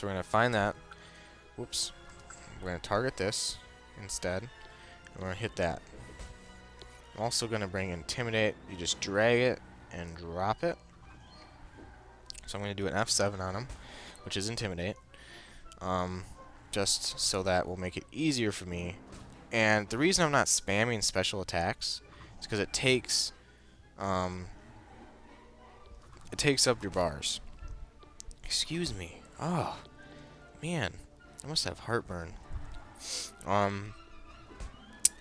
So we're going to find that. Whoops. We're going to target this instead. And we're going to hit that. I'm also going to bring Intimidate. You just drag it and drop it. So I'm going to do an F7 on him, which is Intimidate. Just so that will make it easier for me. And the reason I'm not spamming special attacks is because it takes up your bars. Excuse me. Oh, man. I must have heartburn.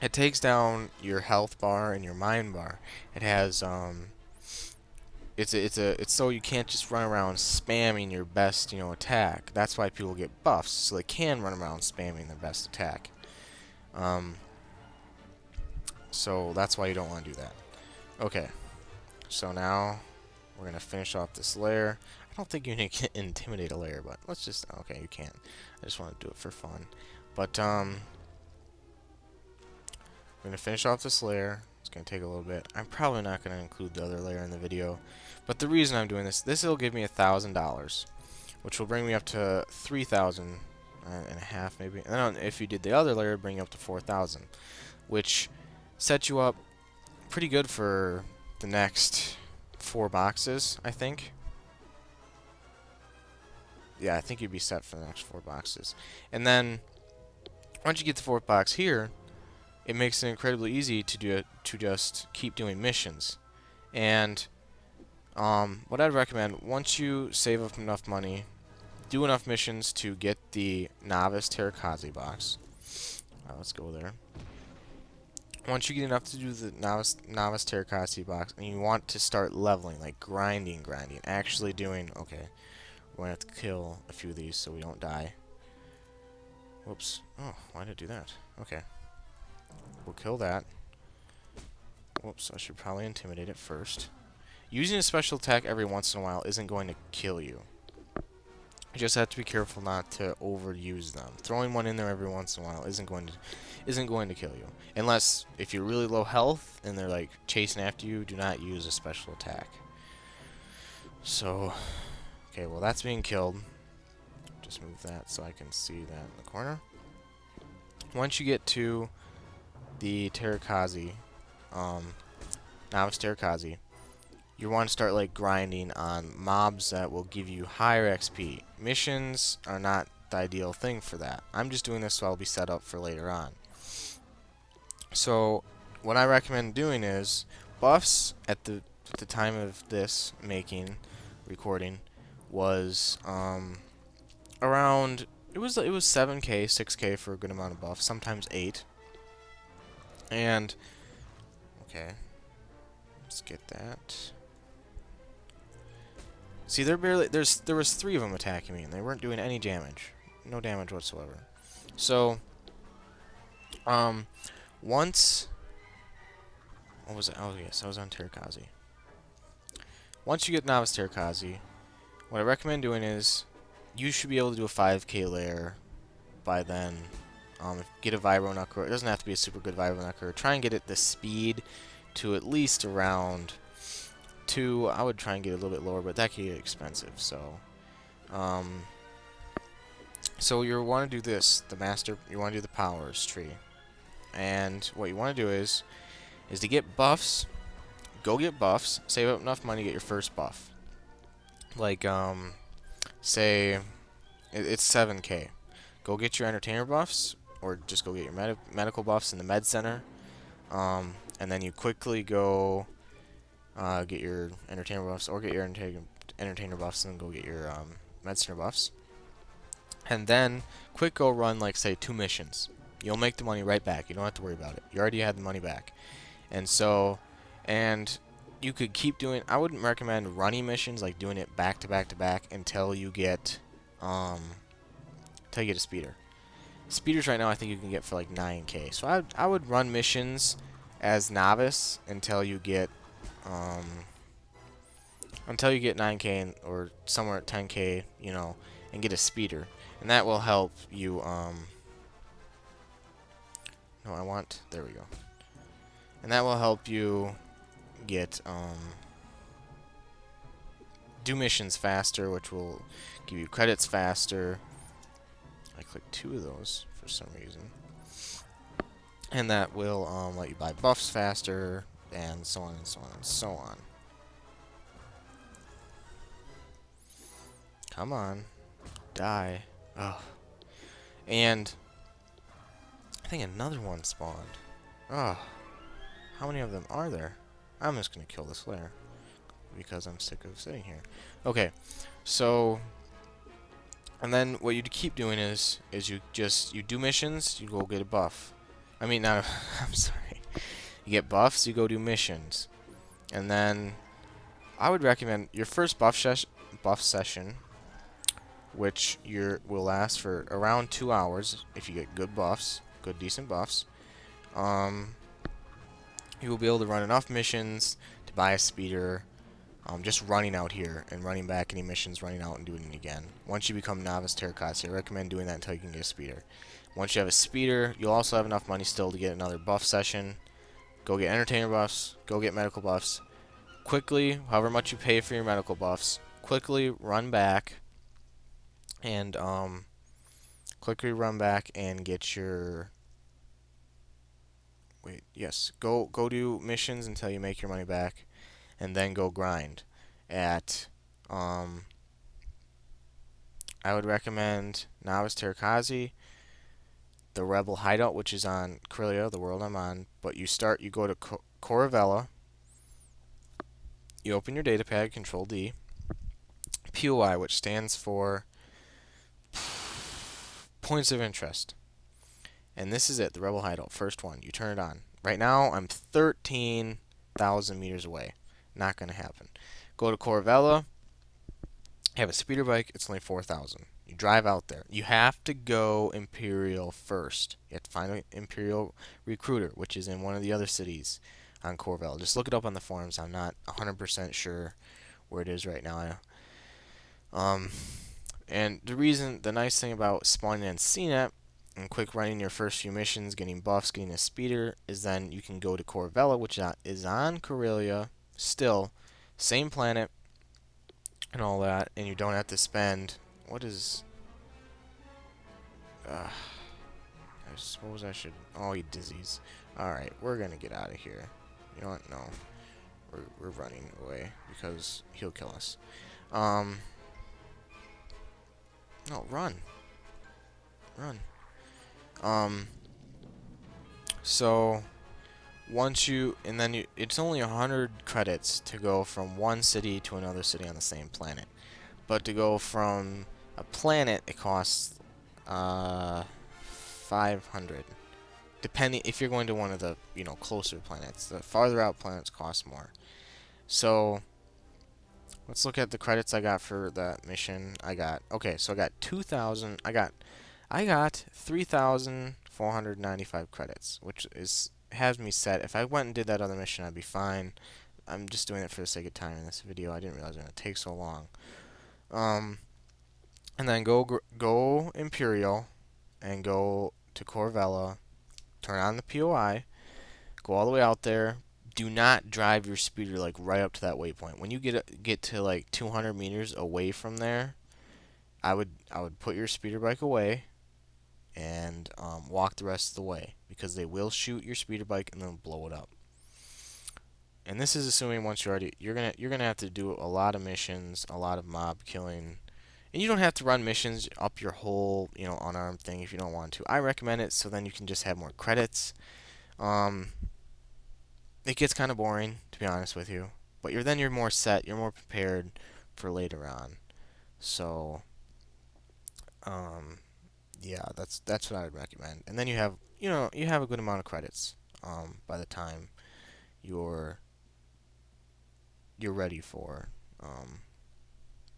It takes down your health bar and your mind bar. It has it's so you can't just run around spamming your best, attack. That's why people get buffs, so they can run around spamming their best attack. So that's why you don't want to do that. Okay. So now we're gonna finish off this layer. I don't think you need to intimidate a layer, but let's just okay, you can. I just want to do it for fun. But we're gonna finish off this layer. It's gonna take a little bit. I'm probably not gonna include the other layer in the video, but the reason I'm doing this will give me $1,000, which will bring me up to 3,000 and a half maybe. And then if you did the other layer, bring you up to 4,000, which sets you up pretty good for the next 4 boxes, I think. Yeah, I think you'd be set for the next 4 boxes. And then once you get the 4th box here, it makes it incredibly easy to just keep doing missions. And what I'd recommend, once you save up enough money, do enough missions to get the Novice Terrakazi box. Let's go there. Once you get enough to do the Novice Terrakazi box, and you want to start leveling, like grinding, actually doing, okay, we're going to have to kill a few of these so we don't die. Whoops. Oh, why did it do that? Okay. We'll kill that. Whoops, I should probably intimidate it first. Using a special attack every once in a while isn't going to kill you. You just have to be careful not to overuse them. Throwing one in there every once in a while isn't going to kill you. Unless if you're really low health and they're like chasing after you, do not use a special attack. So, okay, well that's being killed. Just move that so I can see that in the corner. Once you get to the Terrakazi, Novice Terrakazi, you want to start like grinding on mobs that will give you higher XP. Missions are not the ideal thing for that. I'm just doing this so I'll be set up for later on. So what I recommend doing is buffs at the time of this recording was around it was 7k, 6k for a good amount of buffs, sometimes 8. And okay, let's get that. See, there was 3 of them attacking me, and they weren't doing any damage, no damage whatsoever. So, once, what was it? Oh yes, I was on Terrakazi. Once you get Novice Terrakazi, what I recommend doing is, you should be able to do a 5k layer by then. Get a Vibro Knuckler. It doesn't have to be a super good Vibro Knuckler. Try and get it the speed to at least around 2. I would try and get a little bit lower, but that could get expensive. So, so you want to do this, you want to do the powers tree, and what you want to do is to get buffs. Go get buffs. Save up enough money to get your first buff. Like say it's 7k. Go get your entertainer buffs, or just go get your medical buffs in the med center, and then you quickly go get your entertainer buffs, or get your entertainer buffs, and then go get your med center buffs. And then quick go run like say 2 missions. You'll make the money right back. You don't have to worry about it. You already had the money back. And so, and you could keep doing. I wouldn't recommend running missions, like doing it back to back to back until you get a speeder. Speeders right now I think you can get for like 9k. So I would run missions as novice until you get 9k or somewhere at 10k, and get a speeder, and that will help you. No, there we go. And that will help you get do missions faster, which will give you credits faster. I clicked 2 of those for some reason. And that will let you buy buffs faster, and so on and so on and so on. Come on. Die. Ugh. And I think another one spawned. Ugh. How many of them are there? I'm just gonna kill this lair because I'm sick of sitting here. Okay, so and then what you keep doing is you do missions, you go get a buff. I mean, not I'm sorry. You get buffs, you go do missions, and then I would recommend your first buff session, which will last for around 2 hours if you get good buffs, good decent buffs. You will be able to run enough missions to buy a speeder, just running out here and running back any missions, running out and doing it again. Once you become Novice Terrakazi, I recommend doing that until you can get a speeder. Once you have a speeder, you'll also have enough money still to get another buff session. Go get entertainer buffs, go get medical buffs. Quickly, however much you pay for your medical buffs, quickly run back and get your go do missions until you make your money back, and then go grind at I would recommend Novice Terrakazi, the Rebel Hideout, which is on Corellia, the world I'm on. But you go to Coravella, you open your datapad, Control D, POI, which stands for Points of Interest. And this is it, the Rebel Hideout, first one. You turn it on. Right now, I'm 13,000 meters away. Not going to happen. Go to Coravella, have a speeder bike, it's only 4,000. You drive out there. You have to go Imperial first. You have to find an Imperial recruiter, which is in one of the other cities on Coravella. Just look it up on the forums. I'm not 100% sure where it is right now. And the nice thing about spawning in CNET and quick running your first few missions, getting buffs, getting a speeder, is then you can go to Coravella, which is on Corellia, still, same planet, and all that, and you don't have to spend, I suppose I should, eat Dizzies. Alright, we're gonna get out of here. You know what, no, we're running away, because he'll kill us. No, run. So it's only 100 credits to go from one city to another city on the same planet. But to go from a planet, it costs 500. Depending if you're going to one of the, closer planets. The farther out planets cost more. So let's look at the credits I got for that mission. I got 2,000. I got 3,495 credits, which has me set. If I went and did that other mission, I'd be fine. I'm just doing it for the sake of time in this video. I didn't realize it was going to take so long. And then go Imperial and go to Coravella. Turn on the POI. Go all the way out there. Do not drive your speeder like right up to that waypoint. When you get to like 200 meters away from there, I would put your speeder bike away and walk the rest of the way, because they will shoot your speeder bike and then blow it up. And this is assuming once you're gonna have to do a lot of missions, a lot of mob killing, and you don't have to run missions up your whole unarmed thing if you don't want to. I recommend it so then you can just have more credits. It gets kind of boring, to be honest with you, but you're more set, you're more prepared for later on. So yeah, that's what I would recommend. And then you have a good amount of credits by the time you're ready for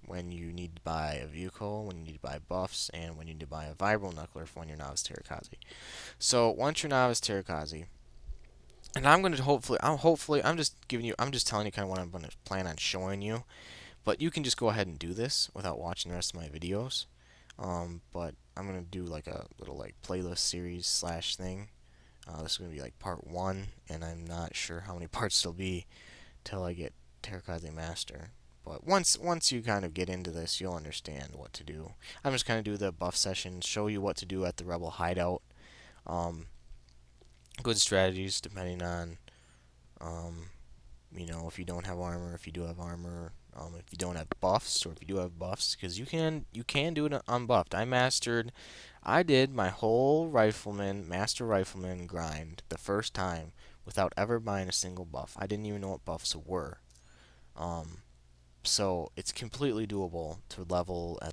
when you need to buy a vehicle, when you need to buy buffs, and when you need to buy a Vibral Knuckler for when you're Novice Terrakazi. So once you're Novice Terrakazi, and I'm just telling you kind of what I'm going to plan on showing you, but you can just go ahead and do this without watching the rest of my videos. But I'm going to do like a little playlist series / thing. This is going to be like part 1, and I'm not sure how many parts there'll be till I get Terrakazi Master. But once you kind of get into this, you'll understand what to do. I'm just going to do the buff session, show you what to do at the rebel hideout. Um, Good strategies depending on, um, if you don't have armor, if you do have armor, if you don't have buffs, or if you do have buffs, because you can do it unbuffed. I did my whole master rifleman grind the first time without ever buying a single buff. I didn't even know what buffs were. So it's completely doable to level at the